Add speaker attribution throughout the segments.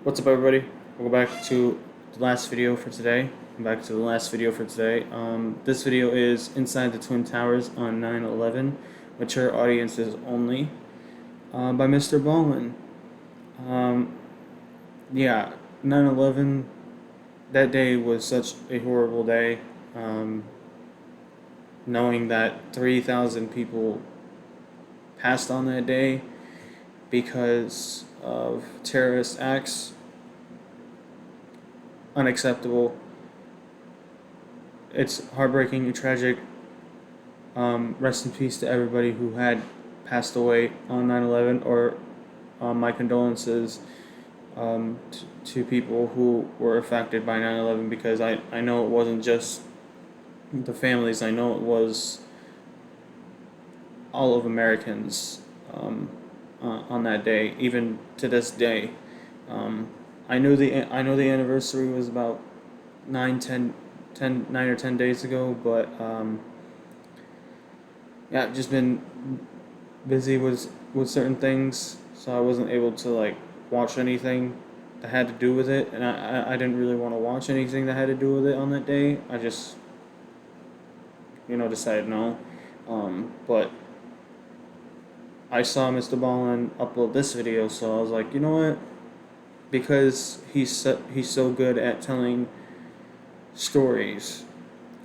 Speaker 1: What's up, everybody? We'll go back to the last video for today. This video is inside the Twin Towers on 9/11, mature audiences only, by MrBallen. Yeah, 9/11. That day was such a horrible day. Knowing that 3,000 people passed on that day because of terrorist acts, unacceptable. It's heartbreaking and tragic. Rest in peace to everybody who had passed away on 9/11, or my condolences to people who were affected by 9/11, because I know it wasn't just the families. I know it was all of Americans on that day, even to this day. I know the anniversary was about 9 or 10 days ago, but yeah, I've just been busy with certain things, so I wasn't able to watch anything that had to do with it, and I didn't really want to watch anything that had to do with it on that day. I just decided no. But I saw MrBallen upload this video, so I was like, you know what? Because he's so good at telling stories,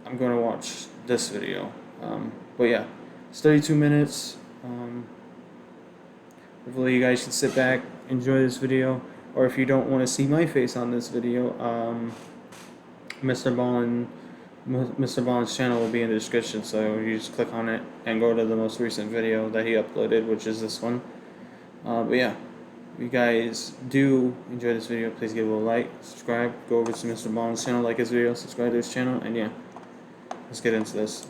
Speaker 1: I'm going to watch this video. But yeah, it's 32 minutes. Hopefully you guys can sit back, enjoy this video. Or if you don't want to see my face on this video, MrBallen's channel will be in the description, so you just click on it and go to the most recent video that he uploaded, which is this one. But yeah, if you guys do enjoy this video, please give it a like, subscribe, go over to MrBallen's channel, like his video, subscribe to his channel, and yeah, let's get into this.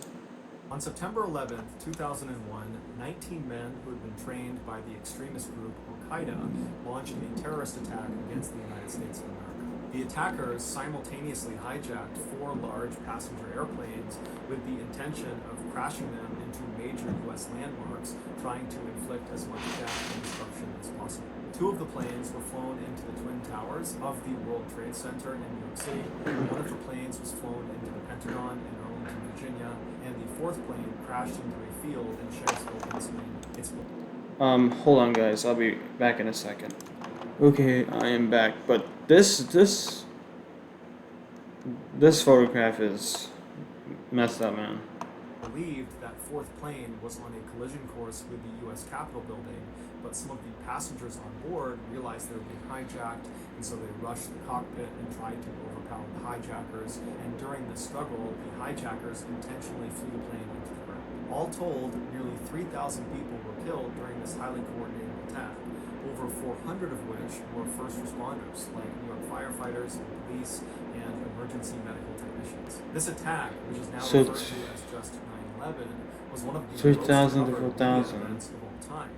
Speaker 2: On September 11th, 2001, 19 men who had been trained by the extremist group Al-Qaeda launched a terrorist attack against the United States of America. The attackers simultaneously hijacked 4 large passenger airplanes with the intention of crashing them into major U.S. landmarks, trying to inflict as much death and destruction as possible. 2 of the planes were flown into the Twin Towers of the World Trade Center in New York City. 1 of the planes was flown into the Pentagon in Arlington, Virginia, and the 4th plane crashed into a field in Shanksville, Pennsylvania.
Speaker 1: Hold on, guys. I'll be back in a second. Okay, I am back, but this photograph is messed up, man.
Speaker 2: Believed that 4th plane was on a collision course with the U.S. Capitol building, but some of the passengers on board realized they were being hijacked, and so they rushed the cockpit and tried to overpower the hijackers, and during the struggle, the hijackers intentionally flew the plane into the ground. All told, nearly 3,000 people were killed during this highly coordinated attack, over 400 of which were first responders, like New York firefighters, police, and emergency medical technicians. This attack, which is now referred to as just 9/11, was one of the most covered events of all time.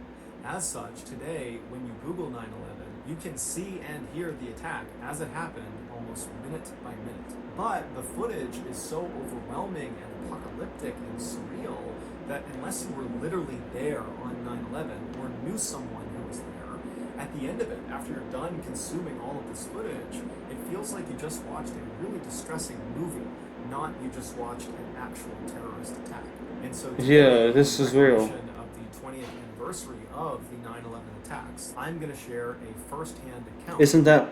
Speaker 2: As such, today, when you Google 9/11, you can see and hear the attack as it happened almost minute by minute. But the footage is so overwhelming and apocalyptic and surreal that unless you were literally there on 9/11 or knew someone who was there, at the end of it, after you're done consuming all of this footage, it feels like you just watched a really distressing movie, not you just watched an actual terrorist attack. And so
Speaker 1: yeah, this is real.
Speaker 2: Of the 20th anniversary of the 9/11 attacks, I'm going to share a first-hand account.
Speaker 1: Isn't that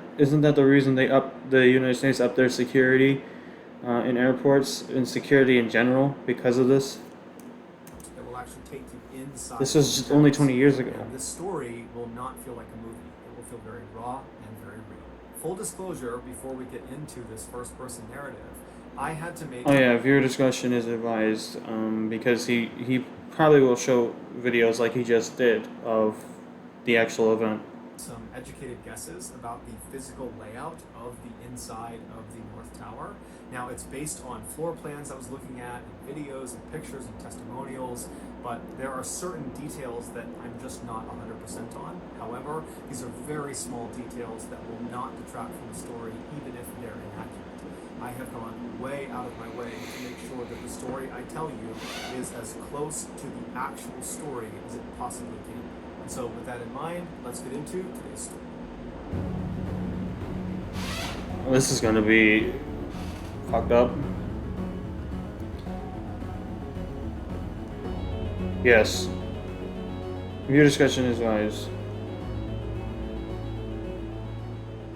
Speaker 1: the reason the United States upped their security in airports and security in general because of this?
Speaker 2: That will actually take you inside.
Speaker 1: This was just only 20 years ago.
Speaker 2: And this story will not feel like a movie. It will feel very raw and very real. Full disclosure, before we get into this first-person narrative, I had to make...
Speaker 1: Oh yeah, viewer discretion is advised, because he probably will show videos like he just did of the actual event.
Speaker 2: Some educated guesses about the physical layout of the inside of the North Tower. Now, it's based on floor plans I was looking at, and videos and pictures and testimonials, but there are certain details that I'm just not 100% on. However, these are very small details that will not detract from the story, even if they're inaccurate. I have gone way out of my way to make sure that the story I tell you is as close to the actual story as it possibly can. And so with that in mind, let's get into today's story.
Speaker 1: This is gonna be fucked up. Yes. Viewer discussion is wise.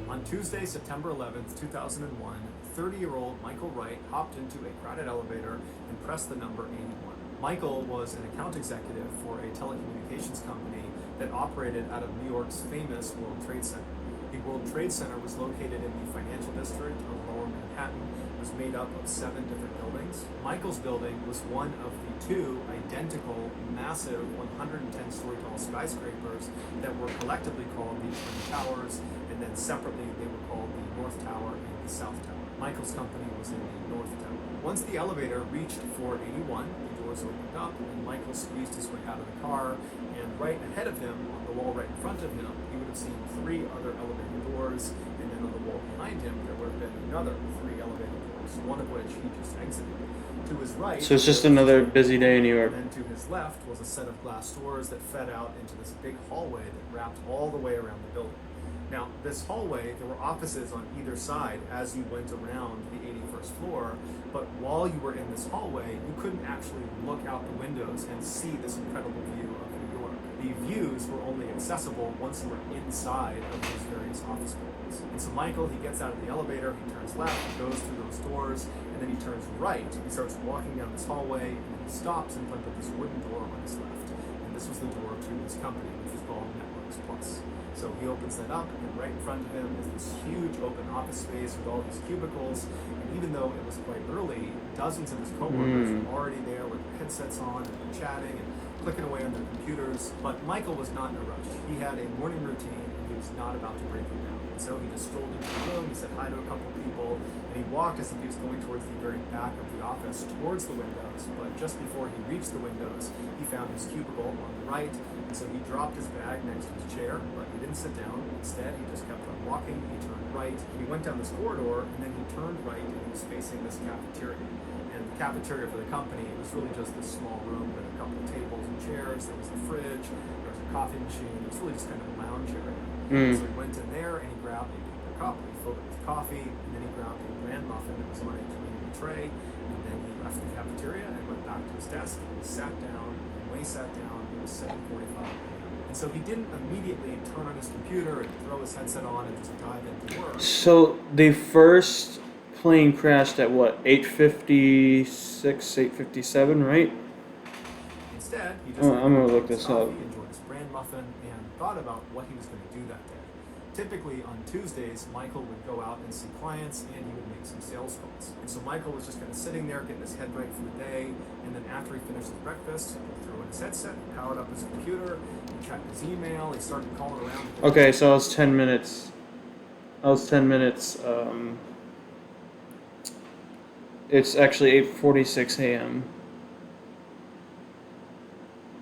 Speaker 2: On Tuesday, September 11th, 2001, 30-year-old Michael Wright hopped into a crowded elevator and pressed the number 81. Michael was an account executive for a telecommunications company that operated out of New York's famous World Trade Center. The World Trade Center was located in the financial district of Lower Manhattan. It was made up of 7 different buildings. Michael's building was one of the 2 identical, massive, 110-story tall skyscrapers that were collectively called the Twin Towers, and then separately they were called the North Tower and the South Tower. Michael's company was in the North Tower. Once the elevator reached floor 81, the doors opened up and Michael squeezed his way out of the car, and right ahead of him, on the wall right in front of him, he would have seen 3 other elevator doors, and then on the wall behind him there would have been another 3 elevator doors, one of which he just exited. To his right,
Speaker 1: So it's just another busy day in New York.
Speaker 2: and then to his left was a set of glass doors that fed out into this big hallway that wrapped all the way around the building. Now, this hallway, there were offices on either side as you went around the 81st floor, but while you were in this hallway, you couldn't actually look out the windows and see this incredible view of New York. The views were only accessible once you were inside of those various office buildings. And so Michael, he gets out of the elevator, he turns left, goes through those doors, and then he turns right. He starts walking down this hallway, and then he stops in front of this wooden door on his left. And this was the door to his company, which was called Networks Plus. So he opens that up, and right in front of him is this huge open office space with all these cubicles. And even though it was quite early, dozens of his coworkers were already there with their headsets on and chatting and clicking away on their computers. But Michael was not in a rush. He had a morning routine, and he was not about to break it down. And so he just strolled into the room, he said hi to a couple of people, and he walked as if he was going towards the very back of the office, towards the windows. But just before he reached the windows, he found his cubicle on the right, and so he dropped his bag next to his chair, but he didn't sit down. Instead, he just kept on walking. He turned right, he went down this corridor, and then he turned right, and he was facing this cafeteria. And the cafeteria for the company, it was really just this small room with a couple of tables and chairs. There was a fridge, there was a coffee machine. It was really just kind of a lounge area. So he went in there and he grabbed a paper cup, he filled it with coffee, and then he grabbed a bran muffin that was on a community tray, and then he left the cafeteria and went back to his desk, and he sat down, and when he sat down, it was 7:45 a.m. And so he didn't immediately turn on his computer and throw his headset on and just dive into work.
Speaker 1: So the first plane crashed at what, 8:56, 8:57, right?
Speaker 2: Instead, he just
Speaker 1: I'm gonna look this up.
Speaker 2: enjoyed his bran muffin, and thought about what he was going to do that day. Typically on Tuesdays, Michael would go out and see clients, and he would make some sales calls. And so Michael was just kind of sitting there getting his head right for the day, and then after he finished his breakfast, he threw in his headset, he powered up his computer, he checked his email, he started calling around.
Speaker 1: Okay, so that was 10 minutes. It's actually 8:46 a.m.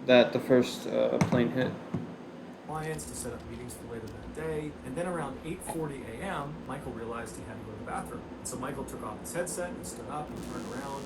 Speaker 1: that the first plane hit.
Speaker 2: Clients to set up meetings for later that day, and then around 8:40 a.m., Michael realized he had to go to the bathroom. And so Michael took off his headset, he stood up, he turned around,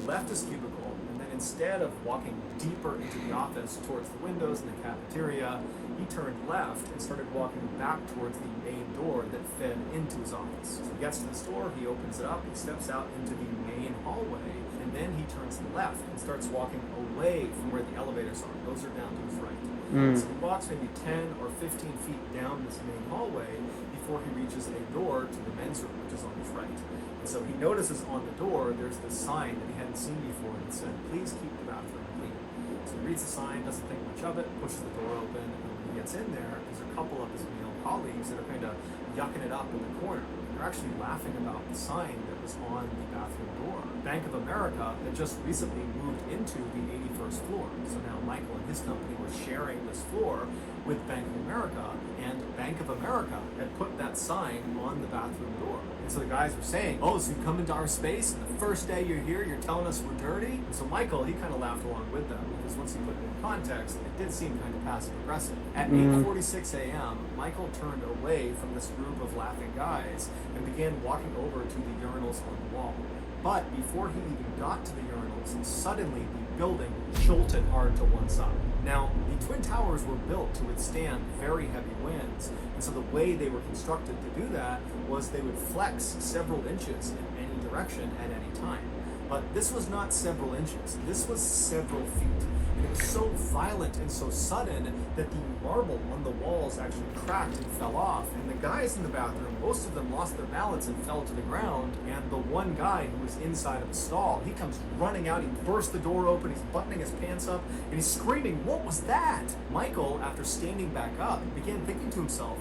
Speaker 2: he left his cubicle, and then instead of walking deeper into the office towards the windows in the cafeteria, he turned left and started walking back towards the main door that fed into his office. So he gets to this door, he opens it up, he steps out into the main hallway, and then he turns left and starts walking away from where the elevators are. Those are down to his right. So he walks maybe 10 or 15 feet down this main hallway before he reaches a door to the men's room, which is on his right. And so he notices on the door, there's this sign that he hadn't seen before that said, "Please keep the bathroom clean." So he reads the sign, doesn't think much of it, pushes the door open, and when he gets in there, there's a couple of his male colleagues that are kind of yucking it up in the corner. They're actually laughing about the sign that was on the bathroom door. Bank of America had just recently moved into the 81st floor. So now Michael and his company were sharing this floor with Bank of America, and Bank of America had put that sign on the bathroom door. And so the guys were saying, "Oh, so you come into our space, and the first day you're here, you're telling us we're dirty?" And so Michael, he kind of laughed along with them, because once he put it in context, it did seem kind of passive-aggressive. At 8:46 a.m., Michael turned away from this group of laughing guys and began walking over to the urinals on the wall. But before he even got to the urinals, suddenly the building jolted hard to one side. Now, the Twin Towers were built to withstand very heavy winds, and so the way they were constructed to do that was they would flex several inches in any direction at any time. But this was not several inches, this was several feet. And it was so violent and so sudden that the marble on the walls actually cracked and fell off. And the guys in the bathroom, most of them lost their balance and fell to the ground. And the one guy who was inside of the stall, he comes running out, he bursts the door open, he's buttoning his pants up, and he's screaming, "What was that?" Michael, after standing back up, began thinking to himself,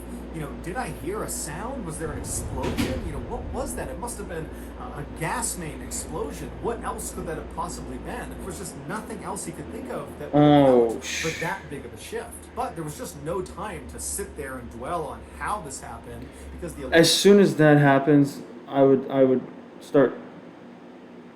Speaker 2: did I hear a sound? Was there an explosion? What was that? It must have been a gas main explosion. What else could that have possibly been? There was just nothing else he could think of that would account for that big of a shift. But there was just no time to sit there and dwell on how this happened, because
Speaker 1: as soon as that happens, I would start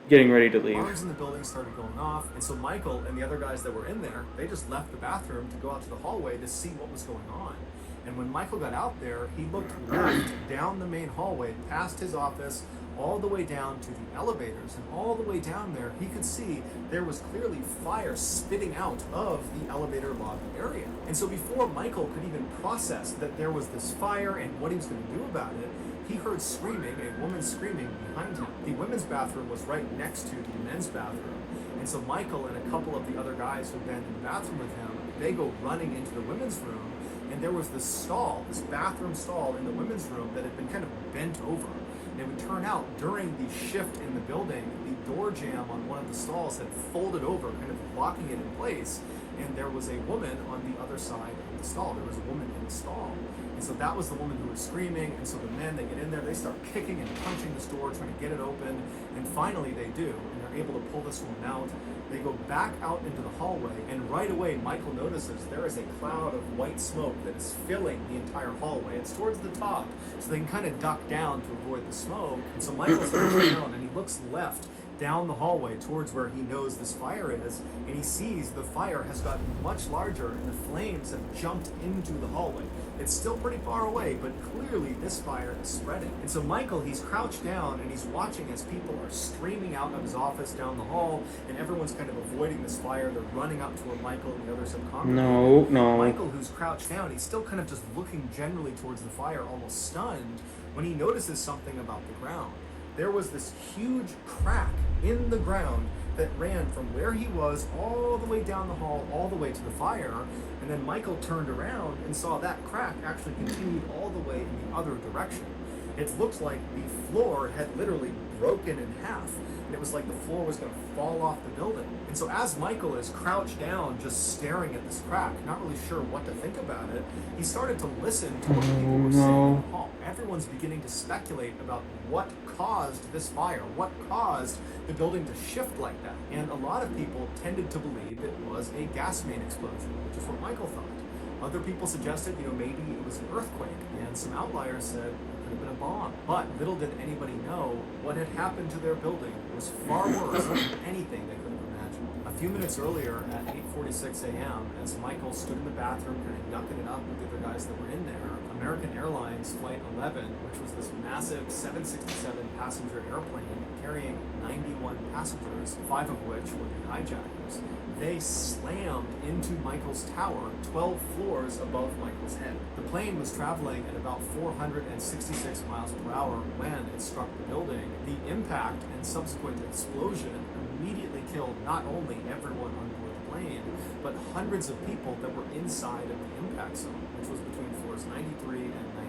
Speaker 1: getting ready to leave.
Speaker 2: Alarms in the building started going off, and so Michael and the other guys that were in there, they just left the bathroom to go out to the hallway to see what was going on. And when Michael got out there, he looked left down the main hallway, past his office, all the way down to the elevators. And all the way down there, he could see there was clearly fire spitting out of the elevator lobby area. And so before Michael could even process that there was this fire and what he was going to do about it, he heard screaming, a woman screaming behind him. The women's bathroom was right next to the men's bathroom. And so Michael and a couple of the other guys who'd been in the bathroom with him, they go running into the women's room. And there was this stall, this bathroom stall in the women's room that had been kind of bent over. And it would turn out during the shift in the building, the door jamb on one of the stalls had folded over, kind of locking it in place. And there was a woman on the other side of the stall. There was a woman in the stall. And so that was the woman who was screaming. And so the men, they get in there, they start kicking and punching this door, trying to get it open. And finally they do. And they're able to pull this woman out. They go back out into the hallway, and right away Michael notices there is a cloud of white smoke that is filling the entire hallway. It's towards the top, so they can kind of duck down to avoid the smoke. And so Michael turns around and he looks left down the hallway towards where he knows this fire is, and he sees the fire has gotten much larger and the flames have jumped into the hallway. It's still pretty far away, but clearly this fire is spreading. And so Michael, he's crouched down and he's watching as people are streaming out of his office down the hall, and everyone's kind of avoiding this fire. They're running up to where Michael and the others have congregated.
Speaker 1: No.
Speaker 2: Michael, who's crouched down, he's still kind of just looking generally towards the fire, almost stunned, when he notices something about the ground. There was this huge crack in the ground that ran from where he was all the way down the hall, all the way to the fire. And then Michael turned around and saw that crack actually continued all the way in the other direction. It looked like the floor had literally broken in half. And it was like the floor was going to fall off the building. And so as Michael is crouched down, just staring at this crack, not really sure what to think about it, he started to listen to what people were saying in the hall. Everyone's beginning to speculate about what caused this fire, what caused the building to shift like that. And a lot of people tended to believe it was a gas main explosion, which is what Michael thought. Other people suggested, maybe it was an earthquake, and some outliers said it could have been a bomb. But little did anybody know what had happened to their building was far worse than anything they could have imagined. A few minutes earlier at 8:46 a.m., as Michael stood in the bathroom kind of yucking it up with the other guys that were in there, American Airlines Flight 11, which was this massive 767 passenger airplane carrying 91 passengers, 5 of which were the hijackers, they slammed into Michael's tower 12 floors above Michael's head. The plane was traveling at about 466 miles per hour when it struck the building. The impact and subsequent explosion immediately killed not only everyone on board the plane, but hundreds of people that were inside of the impact zone, which was between floors 93 and 99.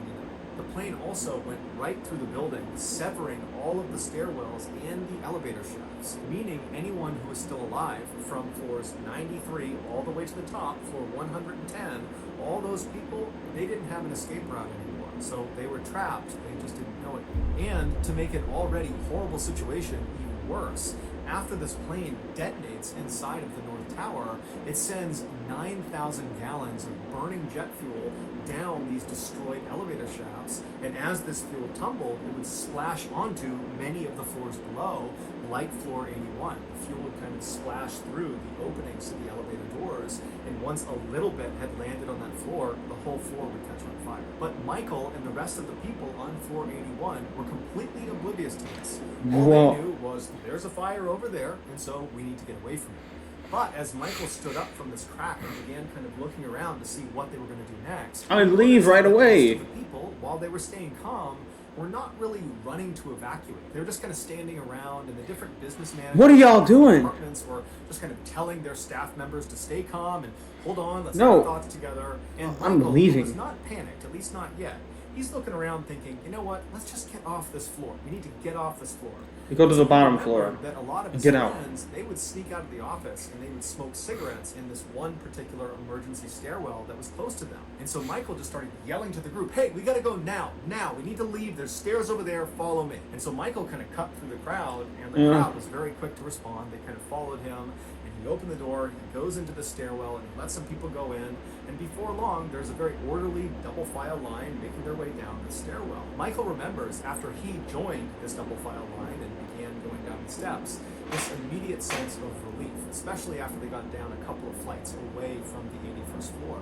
Speaker 2: The plane also went right through the building, severing all of the stairwells and the elevator shafts, meaning anyone who was still alive from floors 93 all the way to the top, floor 110, all those people, they didn't have an escape route anymore. So they were trapped, they just didn't know it. And to make an already horrible situation even worse, after this plane detonates inside of the North Tower, it sends 9,000 gallons of burning jet fuel down these destroyed elevator shafts, and as this fuel tumbled, it would splash onto many of the floors below, like floor 81. The fuel would kind of splash through the openings to the elevator doors, and once a little bit had landed on that floor, the whole floor would catch on fire. But Michael and the rest of the people on floor 81 were completely oblivious to this. All they knew was, there's a fire over there, and so we need to get away from it. But as Michael stood up from this crack and began kind of looking around to see what they were going to do next,
Speaker 1: I would leave right away.
Speaker 2: most of the people, while they were staying calm, were not really running to evacuate. They were just kind of standing around, and the different business managers,
Speaker 1: What are y'all doing?
Speaker 2: Departments were just kind of telling their staff members to stay calm and hold on, let's
Speaker 1: No.
Speaker 2: get our thoughts together. And
Speaker 1: I'm
Speaker 2: Michael,
Speaker 1: leaving.
Speaker 2: who was not panicked, at least not yet. He's looking around thinking, you know what, let's just get off this floor. We need to get off this floor.
Speaker 1: You go to the
Speaker 2: So
Speaker 1: bottom
Speaker 2: he
Speaker 1: floor.
Speaker 2: remembered that a lot of his
Speaker 1: Get out.
Speaker 2: friends, they would sneak out of the office and they would smoke cigarettes in this one particular emergency stairwell that was close to them. And so Michael just started yelling to the group, hey, we gotta go now, we need to leave, there's stairs over there, follow me. And so Michael kind of cut through the crowd, and the crowd was very quick to respond. They kind of followed him, and he opened the door, he goes into the stairwell, and he lets some people go in, and before long, there's a very orderly double file line making their way down the stairwell. Michael remembers after he joined this double file line and began going down the steps, this immediate sense of relief, especially after they got down a couple of flights away from the 81st floor.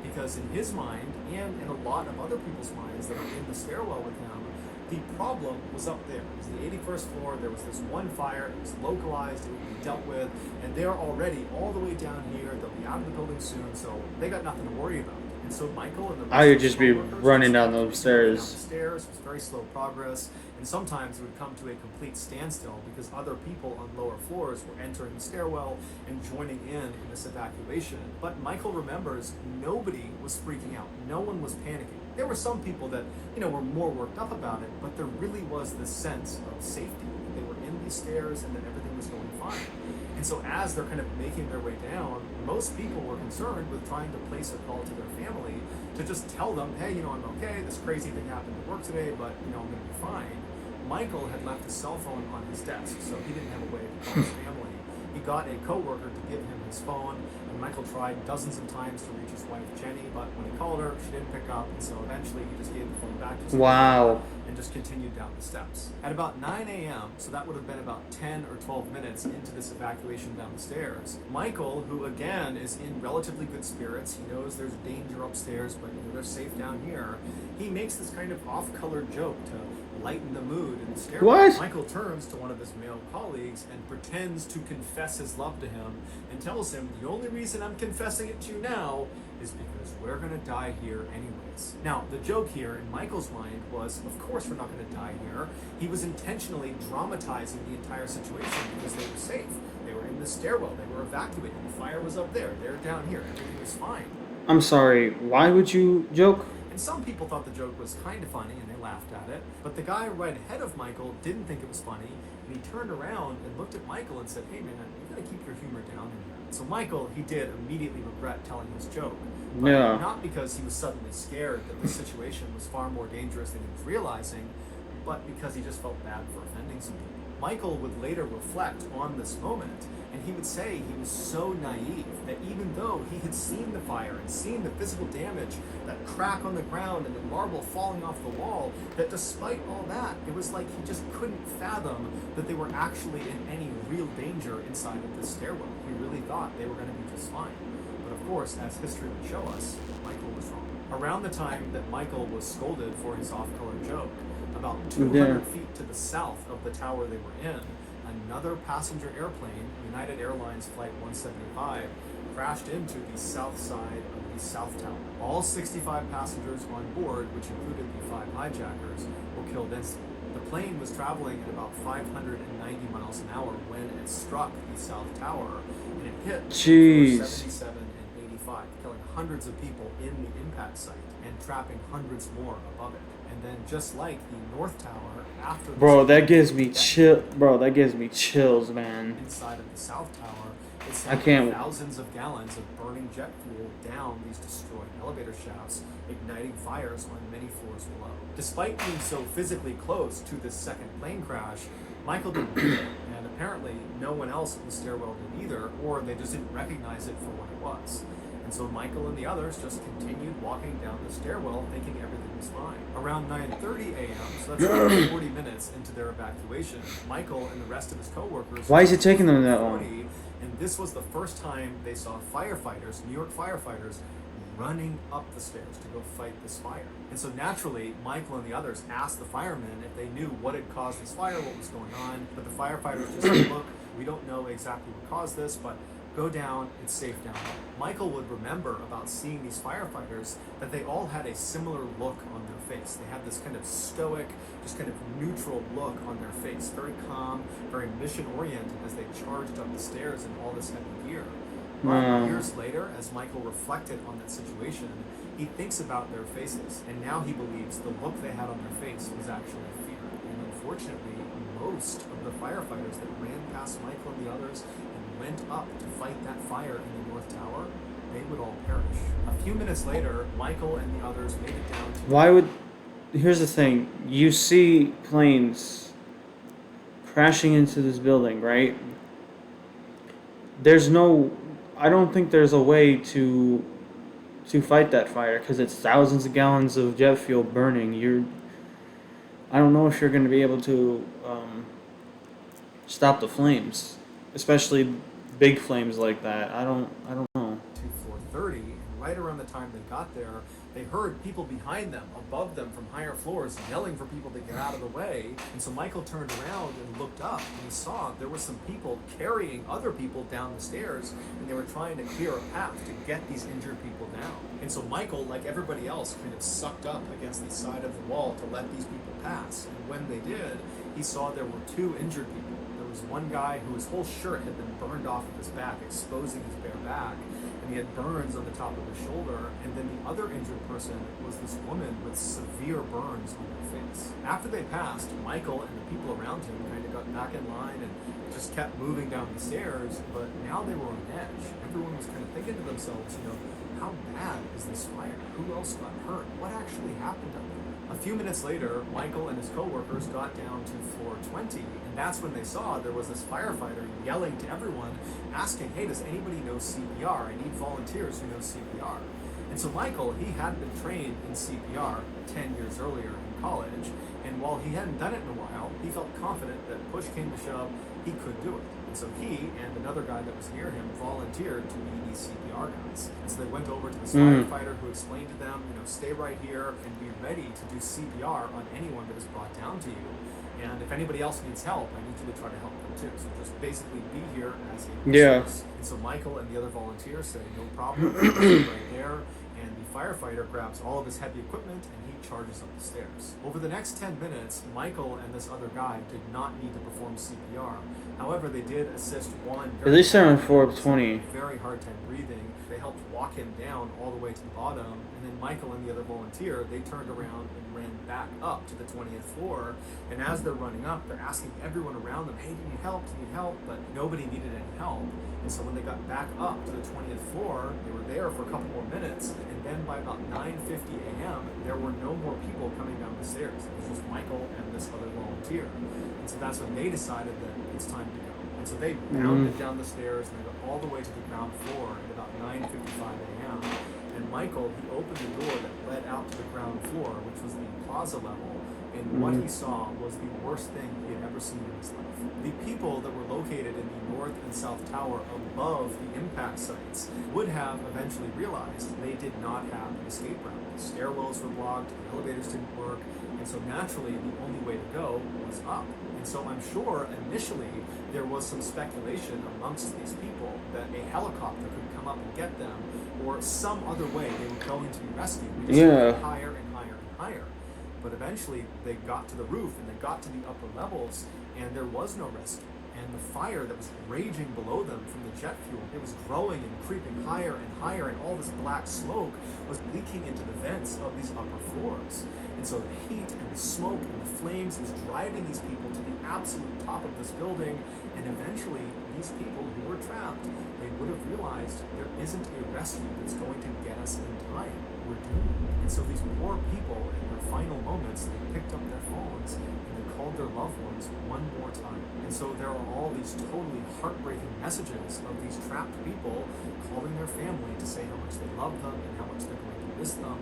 Speaker 2: Because in his mind, and in a lot of other people's minds that were in the stairwell with him, the problem was up there. It was the 81st floor, there was this one fire, it was localized, it would be dealt with, and they're already all the way down here, they'll be out of the building soon, so they got nothing to worry about. And so Michael and the rest
Speaker 1: I would
Speaker 2: of the
Speaker 1: just be
Speaker 2: coworkers
Speaker 1: running down
Speaker 2: down
Speaker 1: those
Speaker 2: the
Speaker 1: stairs.
Speaker 2: stairs. It was very slow progress, and sometimes it would come to a complete standstill because other people on lower floors were entering the stairwell and joining in this evacuation. But Michael remembers nobody was freaking out. No one was panicking. There were some people that, were more worked up about it, but there really was this sense of safety. They were in these stairs and that everything was going fine. And so as they're kind of making their way down, most people were concerned with trying to place a call to their family to just tell them, hey, I'm okay, this crazy thing happened at work today, but, I'm going to be fine. Michael had left his cell phone on his desk, so he didn't have a way to call his family. He got a coworker to give him his phone, and Michael tried dozens of times to reach his wife Jenny, but when he called her, she didn't pick up, and so eventually he just gave the phone back to his
Speaker 1: Wow.
Speaker 2: and just continued down the steps. At about 9 a.m., so that would have been about 10 or 12 minutes into this evacuation down the stairs, Michael, who again is in relatively good spirits, he knows there's danger upstairs, but they're safe down here, he makes this kind of off-color joke to lighten the mood in the stairwell.
Speaker 1: What?
Speaker 2: Michael turns to one of his male colleagues and pretends to confess his love to him and tells him, the only reason I'm confessing it to you now is because we're gonna die here anyways. Now, the joke here in Michael's mind was, of course we're not gonna die here. He was intentionally dramatizing the entire situation because they were safe. They were in the stairwell, they were evacuated, the fire was up there, they're down here, everything was fine.
Speaker 1: I'm sorry, why would you joke?
Speaker 2: And some people thought the joke was kind of funny and they laughed at it, but the guy right ahead of Michael didn't think it was funny, and he turned around and looked at Michael and said, hey man, you gotta keep your humor down in here. So Michael, he did immediately regret telling his joke. But
Speaker 1: Yeah.
Speaker 2: not because he was suddenly scared that the situation was far more dangerous than he was realizing, but because he just felt bad for offending some people. Michael would later reflect on this moment, and he would say he was so naive that even though he had seen the fire and seen the physical damage, that crack on the ground and the marble falling off the wall, that despite all that, it was like he just couldn't fathom that they were actually in any real danger inside of this stairwell. He really thought they were going to be just fine. But of course, as history would show us, Michael was wrong. Around the time that Michael was scolded for his off-color joke, about 200 feet to the south of the tower they were in, another passenger airplane, United Airlines Flight 175, crashed into the south side of the South Tower. All 65 passengers on board, which included the 5 hijackers, were killed instantly. The plane was traveling at about 590 miles an hour when it struck the South Tower, and it hit
Speaker 1: Jeez.
Speaker 2: 77 and 85, killing hundreds of people in the impact site and trapping hundreds more above it. And then just like the North Tower, after the
Speaker 1: Bro, that gives me chills, man.
Speaker 2: inside of the South Tower, it
Speaker 1: I
Speaker 2: sent
Speaker 1: can't-
Speaker 2: thousands of gallons of burning jet fuel down these destroyed elevator shafts, igniting fires on many floors below. Despite being so physically close to this second plane crash, Michael didn't feel it, and apparently no one else in the stairwell did either, or they just didn't recognize it for what it was. And so Michael and the others just continued walking down the stairwell thinking everything was fine. Around 9:30 a.m., so that's about 40 minutes into their evacuation, Michael and the rest of his coworkers...
Speaker 1: Why is it taking them that long?
Speaker 2: And this was the first time they saw firefighters, New York firefighters, running up the stairs to go fight this fire. And so naturally, Michael and the others asked the firemen if they knew what had caused this fire, what was going on. But the firefighters just said, look, we don't know exactly what caused this, but Go down, it's safe down there. Michael would remember about seeing these firefighters that they all had a similar look on their face. They had this kind of stoic, just kind of neutral look on their face, very calm, very mission-oriented as they charged up the stairs in all this heavy gear. But years later, as Michael reflected on that situation, he thinks about their faces, and now he believes the look they had on their face was actually fear. And unfortunately, most of the firefighters that ran past Michael and the others and went up to fight that fire in the North Tower, they would all perish. A few minutes later, Michael and the others made it down to...
Speaker 1: Why would... Here's the thing. You see planes crashing into this building, right? There's no... I don't think there's a way to fight that fire because it's thousands of gallons of jet fuel burning. I don't know if you're going to be able to stop the flames, especially big flames like that. I don't know.
Speaker 2: To 4:30, and right around the time they got there, they heard people behind them, above them from higher floors, yelling for people to get out of the way. And so Michael turned around and looked up, and he saw there were some people carrying other people down the stairs, and they were trying to clear a path to get these injured people down. And so Michael, like everybody else, kind of sucked up against the side of the wall to let these people pass. And when they did, he saw there were two injured people. There was one guy whose whole shirt had been burned off of his back, exposing his bare back. And he had burns on the top of his shoulder, and then the other injured person was this woman with severe burns on her face. After they passed, Michael and the people around him kind of got back in line and just kept moving down the stairs, but now they were on edge. Everyone was kind of thinking to themselves, how bad is this fire? Who else got hurt? What actually happened up there? A few minutes later, Michael and his co-workers got down to floor 20, and that's when they saw there was this firefighter yelling to everyone, asking, hey, does anybody know CPR? I need volunteers who know CPR. And so Michael, he had been trained in CPR 10 years earlier in college, and while he hadn't done it in a while, he felt confident that push came to shove, he could do it. And so he and another guy that was near him volunteered to be these CPR guys. And so they went over to this firefighter who explained to them, stay right here and be ready to do CPR on anyone that is brought down to you. And if anybody else needs help, I need you to try to help them too. So just basically be here as a resource. And so Michael and the other volunteers say, no problem, right there. And the firefighter grabs all of his heavy equipment and he charges up the stairs. Over the next 10 minutes, Michael and this other guy did not need to perform CPR. However, they did assist one.
Speaker 1: At least they're on floor 20.
Speaker 2: Very hard time breathing. They helped walk him down all the way to the bottom. And then Michael and the other volunteer, they turned around and ran back up to the 20th floor. And as they're running up, they're asking everyone around them, hey, do you need help? Do you need help? But nobody needed any help. And so when they got back up to the 20th floor, they were there for a couple more minutes. And then by about 9:50 a.m., there were no more people coming down the stairs. It was just Michael and this other volunteer. And so that's when they decided that it's time to go. And so they bounded down the stairs and they got all the way to the ground floor at about 9:55 a.m. And Michael, he opened the door that led out to the ground floor, which was the plaza level. And what he saw was the worst thing he had ever seen in his life. The people that were located in the North and South Tower above the impact sites would have eventually realized they did not have an escape route. The stairwells were blocked, the elevators didn't work, and so naturally the only way to go was up. And so I'm sure initially there was some speculation amongst these people that a helicopter could come up and get them, or some other way they were going to be rescued. We just went higher and higher and higher. But eventually they got to the roof and they got to the upper levels and there was no rescue. And the fire that was raging below them from the jet fuel, it was growing and creeping higher and higher, and all this black smoke was leaking into the vents of these upper floors. And so the heat and the smoke and the flames was driving these people to the absolute top of this building, and eventually these people who were trapped, they would have realized there isn't a rescue that's going to get us in time. We're doomed. And so these poor people, in their final moments, they picked up their phones and they called their loved ones one more time. And so there are all these totally heartbreaking messages of these trapped people calling their family to say how much they love them and how much they're going to miss them.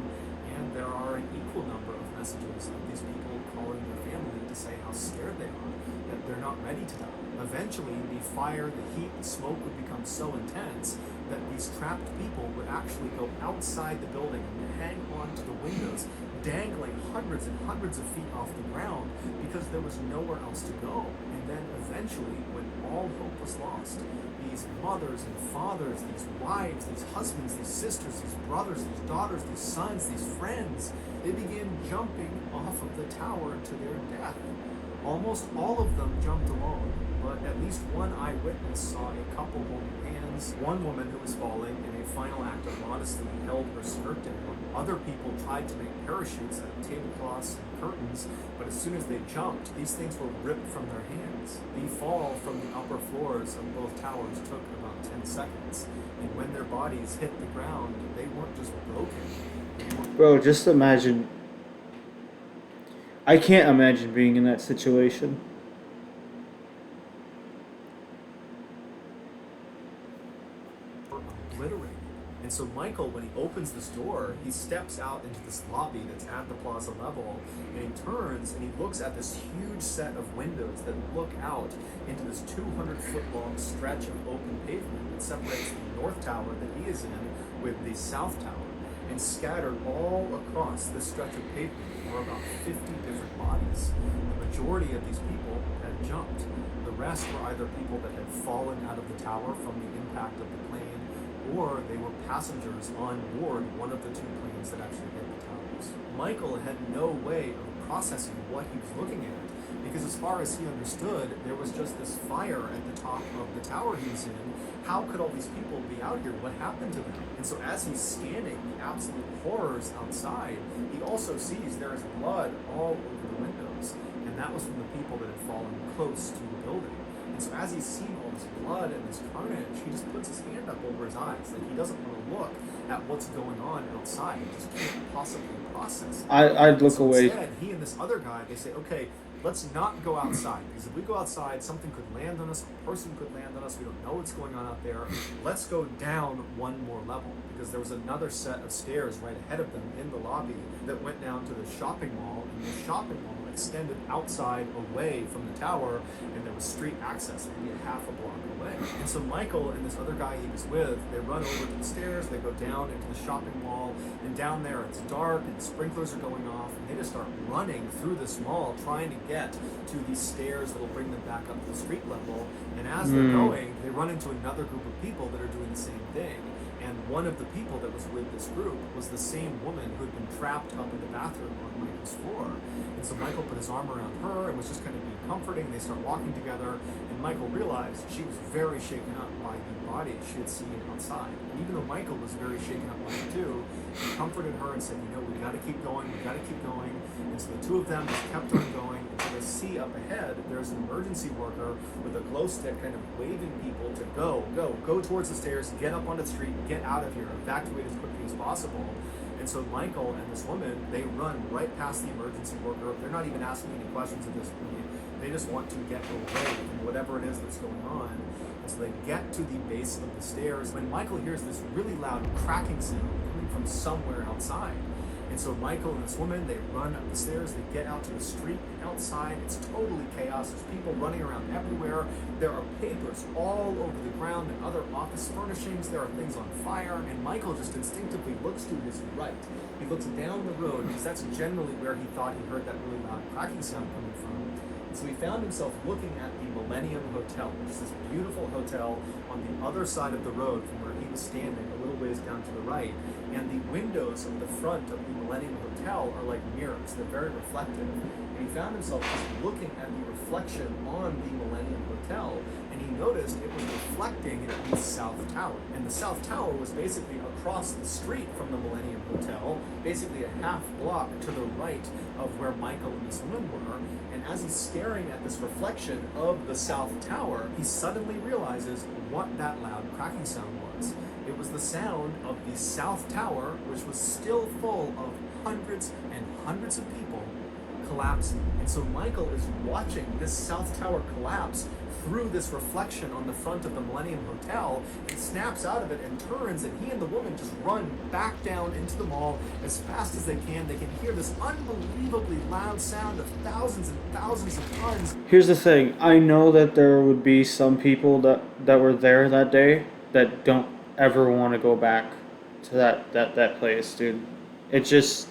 Speaker 2: And there are an equal number of messages of these people calling their family to say how scared they are, that they're not ready to die. Eventually, the fire, the heat, the smoke would become so intense that these trapped people would actually go outside the building and hang on to the windows and dangling hundreds and hundreds of feet off the ground because there was nowhere else to go. And then eventually, when all hope was lost, these mothers and fathers, these wives, these husbands, these sisters, these brothers, these daughters, these sons, these friends, they began jumping off of the tower to their death. Almost all of them jumped alone, but at least one eyewitness saw a couple holding hands. One woman who was falling, in a final act of modesty, held her skirt down. Other people tried to make parachutes out of tablecloths and curtains, but as soon as they jumped, these things were ripped from their hands. The fall from the upper floors of both towers took about 10 seconds, and when their bodies hit the ground, they weren't just broken.
Speaker 1: Bro, just imagine. I can't imagine being in that situation.
Speaker 2: Obliterated. And so Michael, when he opens this door, he steps out into this lobby that's at the plaza level, and he turns and he looks at this huge set of windows that look out into this 200-foot-long stretch of open pavement that separates the north tower that he is in with the south tower. And scattered all across this stretch of pavement were about 50 different bodies. The majority of these people had jumped. The rest were either people that had fallen out of the tower from the impact of the plane, or they were passengers on board one of the two planes that actually hit the towers. Michael had no way of processing what he was looking at, because as far as he understood, there was just this fire at the top of the tower he was in. How could all these people be out here? What happened to them? And so as he's scanning the absolute horrors outside, he also sees there is blood all over the windows, and that was from the people that had fallen close to the building. And so as he's seeing all this blood and this carnage, he just puts his hand up over his eyes. Like, he doesn't want to look at what's going on outside. He just can't possibly process it.
Speaker 1: I'd look
Speaker 2: so
Speaker 1: away.
Speaker 2: Instead, he and this other guy, they say, okay, let's not go outside, because if we go outside, something could land on us, a person could land on us, we don't know what's going on out there. Let's go down one more level, because there was another set of stairs right ahead of them in the lobby that went down to the shopping mall, and the shopping mall extended outside away from the tower, and there was street access maybe a half a block away. And so Michael and this other guy he was with, they run over to the stairs, they go down into the shopping mall, and down there it's dark and the sprinklers are going off, and they just start running through this mall trying to get to these stairs that'll bring them back up to the street level. And as they're going, they run into another group of people that are doing the same thing. And one of the people that was with this group was the same woman who had been trapped up in the bathroom on Michael's floor. And so Michael put his arm around her and was just kind of being comforting. They start walking together, and Michael realized she was very shaken up by the body she had seen outside. And even though Michael was very shaken up by it too, he comforted her and said, you know, we got to keep going, we got to keep going. And so the two of them just kept on going until they see up ahead, there's an emergency worker with a glow stick kind of waving people to go towards the stairs, get up onto the street, get out of here, evacuate as quickly as possible. And so Michael and this woman, they run right past the emergency worker. They're not even asking any questions at this point. They just want to get away from whatever it is that's going on. And so they get to the base of the stairs when Michael hears this really loud cracking sound coming from somewhere outside. And so Michael and this woman, they run up the stairs, they get out to the street, and outside it's totally chaos. There's people running around everywhere. There are papers all over the ground and other office furnishings. There are things on fire, and Michael just instinctively looks to his right. He looks down the road, because that's generally where he thought he heard that really loud cracking sound coming from. And so he found himself looking at the Millennium Hotel, which is this beautiful hotel on the other side of the road from where he was standing, a little ways down to the right. And the windows of the front of the Millennium Hotel are like mirrors. They're very reflective. And he found himself just looking at the reflection on the Millennium Hotel, and he noticed it was reflecting the South Tower. And the South Tower was basically across the street from the Millennium Hotel, basically a half block to the right of where Michael and this woman were. And as he's staring at this reflection of the South Tower, he suddenly realizes what that loud cracking sound was. It was the sound of the South Tower, which was still full of hundreds and hundreds of people, collapsing. And so Michael is watching this South Tower collapse through this reflection on the front of the Millennium Hotel, and snaps out of it and turns, and he and the woman just run back down into the mall as fast as they can. They can hear this unbelievably loud sound of thousands and thousands of tons.
Speaker 1: Here's the thing. I know that there would be some people that were there that day that don't ever want to go back to that place, dude. It just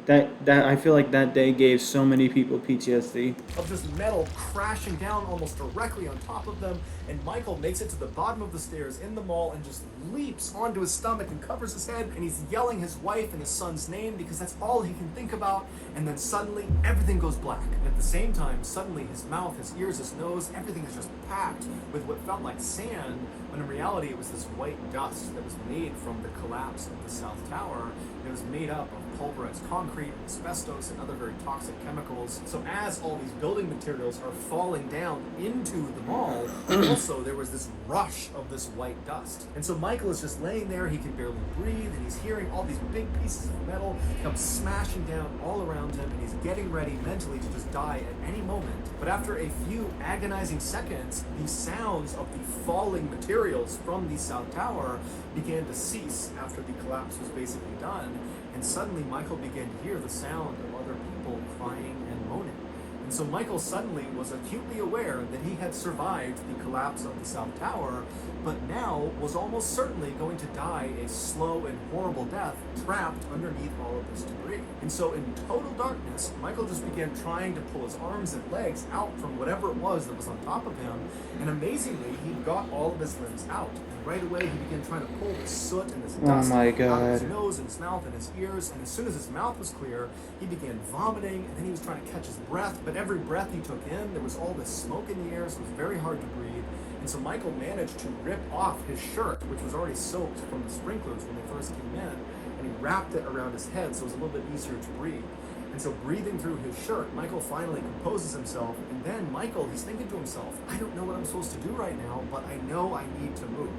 Speaker 1: That I feel like that day gave so many people PTSD.
Speaker 2: Of just metal crashing down almost directly on top of them, and Michael makes it to the bottom of the stairs in the mall and just leaps onto his stomach and covers his head, and he's yelling his wife and his son's name because that's all he can think about, and then suddenly everything goes black. And at the same time, suddenly his mouth, his ears, his nose, everything is just packed with what felt like sand, when in reality it was this white dust that was made from the collapse of the South Tower. It was made up of pulverized concrete, asbestos, and other very toxic chemicals. So as all these building materials are falling down into the mall, also there was this rush of this white dust. And so Michael is just laying there, he can barely breathe, and he's hearing all these big pieces of metal come smashing down all around him, and he's getting ready mentally to just die at any moment. But after a few agonizing seconds, the sounds of the falling materials from the South Tower began to cease after the collapse was basically done, and suddenly Michael began to hear the sound of other people crying and moaning. And so Michael suddenly was acutely aware that he had survived the collapse of the South Tower, but now was almost certainly going to die a slow and horrible death trapped underneath all of this debris. And so in total darkness, Michael just began trying to pull his arms and legs out from whatever it was that was on top of him, and amazingly, he got all of his limbs out. And right away, he began trying to pull the soot and this dust out of his nose and his mouth and his ears, and as soon as his mouth was clear, he began vomiting, and then he was trying to catch his breath, but every breath he took in, there was all this smoke in the air, so it was very hard to breathe. And so Michael managed to rip off his shirt, which was already soaked from the sprinklers when they first came in, and he wrapped it around his head so it was a little bit easier to breathe. And so breathing through his shirt, Michael finally composes himself, and then Michael, he's thinking to himself, I don't know what I'm supposed to do right now, but I know I need to move.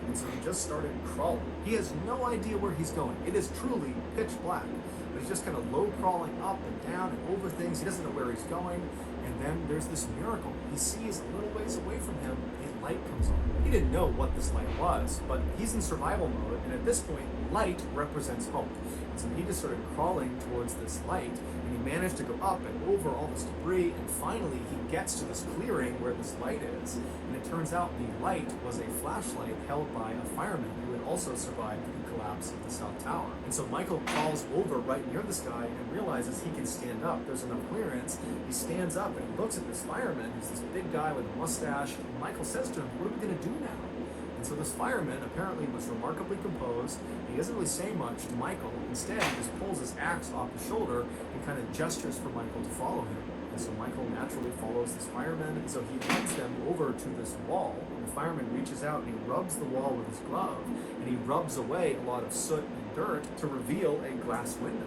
Speaker 2: And so he just started crawling. He has no idea where he's going. It is truly pitch black. But he's just kind of low crawling up and down and over things. He doesn't know where he's going. And then there's this miracle. He sees a little ways away from him, a light comes on. He didn't know what this light was, but he's in survival mode, and at this point, light represents hope. And so he just started crawling towards this light, and he managed to go up and over all this debris, and finally he gets to this clearing where this light is, and it turns out the light was a flashlight held by a fireman who had also survived the collapse of the South Tower. And so Michael crawls over right near this guy and realizes he can stand up. There's enough clearance. He stands up and he looks at this fireman, who's this big guy with a mustache, and Michael says to him, what are we going to do now? And so this fireman apparently was remarkably composed. He doesn't really say much to Michael. Instead, he just pulls his axe off his shoulder and kind of gestures for Michael to follow him. And so Michael naturally follows this fireman, and so he leads them over to this wall. And the fireman reaches out and he rubs the wall with his glove, and he rubs away a lot of soot and dirt to reveal a glass window.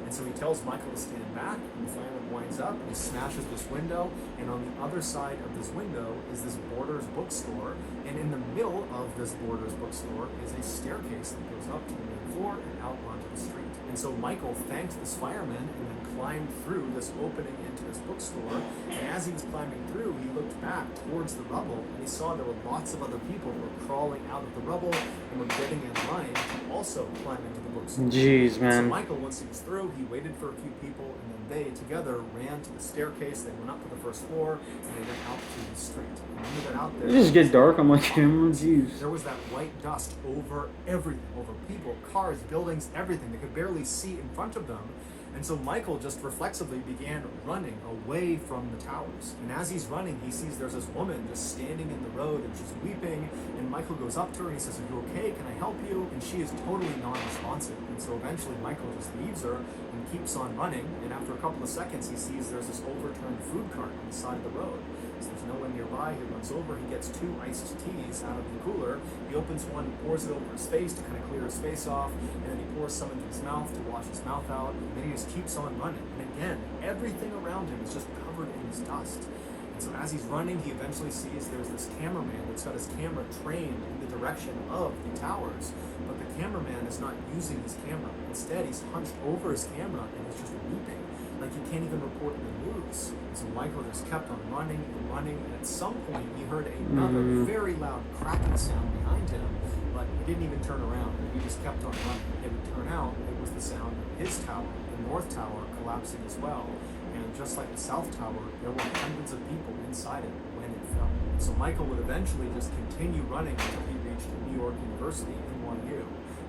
Speaker 2: And so he tells Michael to stand back, and the fireman winds up and he smashes this window, and on the other side of this window is this Borders bookstore, and in the middle of this Borders bookstore is a staircase that goes up to the main floor and out onto the street. And so Michael thanked this fireman and then climbed through this opening into this bookstore, and as he was climbing through, he looked back towards the rubble, and he saw there were lots of other people who were crawling out of the rubble and were getting in line to also climb into the bookstore.
Speaker 1: Jeez, man.
Speaker 2: So Michael, once he was through, he waited for a few people, and then they together ran to the staircase. They went up to the first floor, and they went out to the street. And when they got out there,
Speaker 1: It just get dark on my camera. Jeez.
Speaker 2: there was that white dust over everything, over people, cars, buildings, everything. They could barely see in front of them. And so Michael just reflexively began running away from the towers. And as he's running, he sees there's this woman just standing in the road, and she's weeping. And Michael goes up to her and he says, are you okay? Can I help you? And she is totally non-responsive. And so eventually Michael just leaves her and keeps on running. And after a couple of seconds, he sees there's this overturned food cart on the side of the road. So there's no one nearby. He runs over, he gets 2 iced teas out of the cooler. He opens one, pours it over his face to kind of clear his face off, and then he pours some into his mouth to wash his mouth out, and then he just keeps on running. And again, everything around him is just covered in this dust. And so as he's running, he eventually sees there's this cameraman that's got his camera trained in the direction of the towers, but the cameraman is not using his camera. Instead, he's hunched over his camera and is just weeping, like he can't even report in the news. And so Michael just kept on running and running, and at some point he heard another very loud cracking sound behind him, but he didn't even turn around. He just kept on running. It would turn out it was the sound of his tower, the North Tower, collapsing as well. And just like the South Tower, there were hundreds of people inside it when it fell. So Michael would eventually just continue running until he reached New York University, NYU.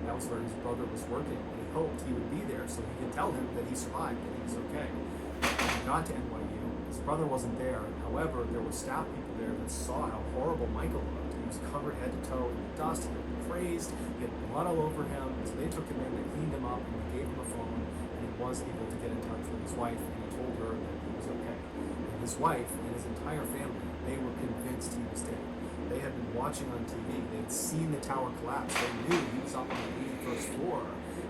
Speaker 2: That was where his brother was working. And he hoped he would be there so he could tell him that he survived, that he was okay. When he got to NYU, his brother wasn't there. However, there were staff people there that saw how horrible Michael looked. He was covered head to toe in dust, he looked crazed, he had blood all over him, so they took him in, they cleaned him up, and they gave him a phone, and he was able to get in touch with his wife, and he told her that he was okay. And his wife and his entire family, they were convinced he was dead. They had been watching on TV, they had seen the tower collapse, they knew he was up on the 81st floor,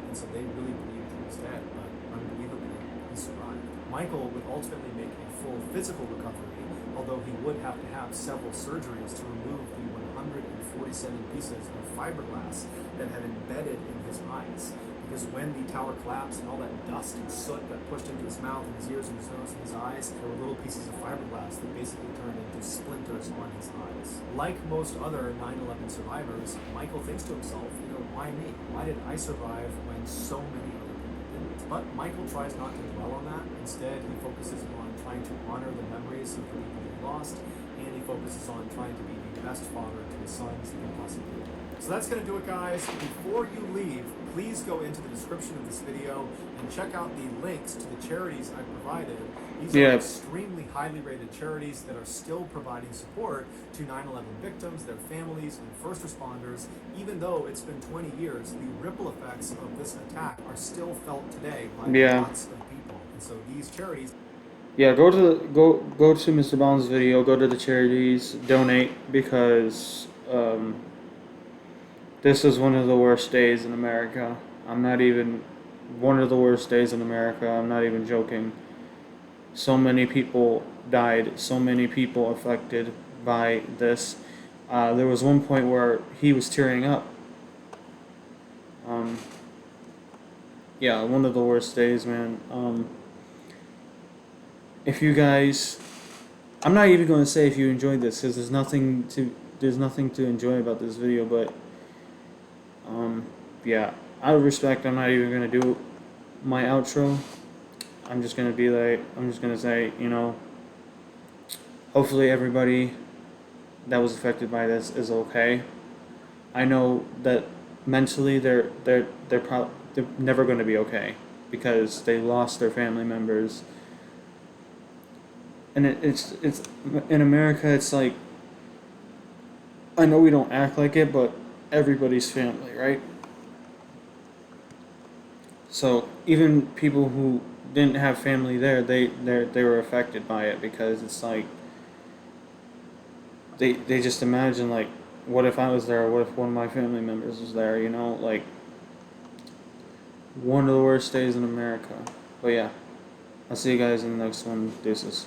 Speaker 2: and so they really believed he was dead, but unbelievably, he survived. Michael would ultimately make a full physical recovery, although he would have to have several surgeries to remove the 147 pieces of fiberglass that had embedded in his eyes. Because when the tower collapsed and all that dust and soot got pushed into his mouth and his ears and his nose and his eyes, there were little pieces of fiberglass that basically turned into splinters on his eyes. Like most other 9/11 survivors, Michael thinks to himself, why me? Why did I survive when so many other people didn't? But Michael tries not to dwell on that. Instead, he focuses on trying to honor the memories of the people he lost, and he focuses on trying to be the best father to his sons he can possibly be. So that's going to do it, guys. Before you leave, please go into the description of this video and check out the links to the charities I provided. These are extremely highly rated charities that are still providing support to 9/11 victims, their families, and first responders. Even though it's been 20 years, the ripple effects of this attack are still felt today by lots of people. And so these charities...
Speaker 1: Yeah, go to Mr. Ballen's video, go to the charities, donate, because this is one of the worst days in America. I'm not even joking. So many people died, so many people affected by this. There was one point where he was tearing up. Yeah, one of the worst days, man. If you guys, I'm not even going to say if you enjoyed this, because there's nothing to enjoy about this video, but yeah, out of respect, I'm not even going to do my outro. I'm just going to say, hopefully everybody that was affected by this is okay. I know that mentally they're never going to be okay, because they lost their family members. And it's in America, it's like, I know we don't act like it, but everybody's family, right? So even people who didn't have family there, they were affected by it, because it's like they just imagine, like, what if I was there? What if one of my family members was there? Like, one of the worst days in America. But yeah, I'll see you guys in the next one. Deuces.